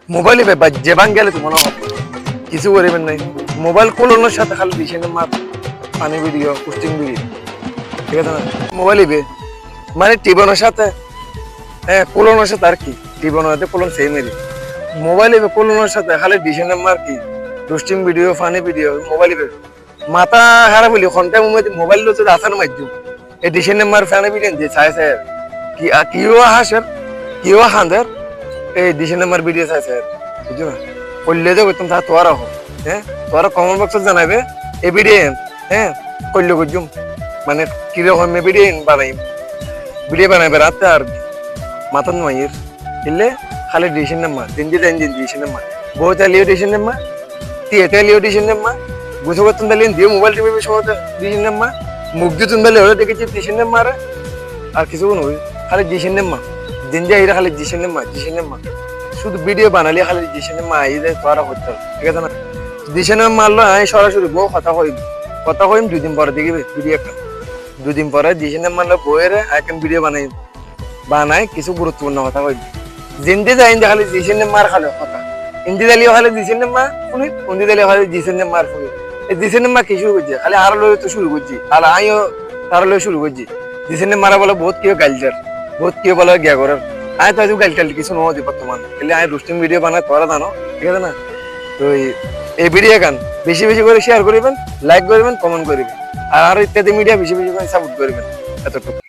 মোবাইলে যে ভাঙ গেলে তো মনে হবে কিছু করিবেন নাই মোবাইল কোলোনোর সাথে খালি দিছে না মার পানি ভিডিও পোস্টিং ভিডিও ঠিক আছে না মোবাইল ইবে মানে টিবনের সাথে হ্যাঁ কোলোনোর সাথে আর কি টিবনের কোলন সেম এরি মোবাইল ইবে কোলোনোর সাথে খালি দিছে না মার কি posting video funny video mobile ইবে মাথা খারাপ হইলি ঘন্টা মোবাইল লো যদি আসার মাধ্যম এই দিছে না মার ফানি ভিডিও যে চাইছে কি কিও হাসের কিও হাঁদের এই দিছে না মার ভিডিও চাইছে বুঝছো না করলে যে কইতাম তা তোরা হোক হ্যাঁ তোরা কমেন্ট বক্সে জানাবে এই ভিডিও হ্যাঁ করলে কইজুম মানে কিরকম ভিডিও বানাইবে রাতে আর মাথান মাইয়ের ইলে খালি ডিসিশন নাম্মা দিন ডিসিশন নাম্মা বহুত লিও ডিসিশন নাম্মা তিয়েতে লিও ডিসিশন নাম্মা বুঝো করতেন দালিন দিয়ে মোবাইল টিভি সময় ডিসিশন নাম্মা মুখ দিয়ে তুমি দালি হলে দেখেছি ডিসিশন নাম্মা আর কিছু নয় খালি ডিসিশন নাম্মা দিন যাই খালি ডিসিশন নাম্মা শুধু ভিডিও বানালে খালি ডিসিশন নাম্মা আই যায় তোরা করতে ঠিক আছে না ডিসিশন মারলো আমি সরাসরি বউ কথা কইম 2 দিন পরে দেখিবে ভিডিও একটা 2 দিন পরে ডিসিশন মারলো বইয়ের এখন ভিডিও বানাই কিছু গুরুত্বপূর্ণ কথা কই জিন্দি যাই খালি ডিসিশন মার খালি কথা হিন্দি দালিও খালি ডিসিশন মার শুনি হিন্দি দালিও খালি ডিসিশন মার শুনি এই ডিসিশন মার কি শুরু করছে খালি আর লই তো শুরু করছি আর আইও তার লই শুরু করছি ডিসিশন মারা বলে বহুত কেউ গালজার বহুত কেউ বলে গিয়া করার আয় তো গাল কিছু নয় বর্তমান এলে আয় রোস্টিং ভিডিও বানাই তোরা জানো ঠিক আছে না তো এই ভিডিও গান বেশি করে শেয়ার করিবেন লাইক করবেন কমেন্ট করিবেন আর ইত্যাদি মিডিয়া বেশি করে সাপোর্ট করবেন এতটুকু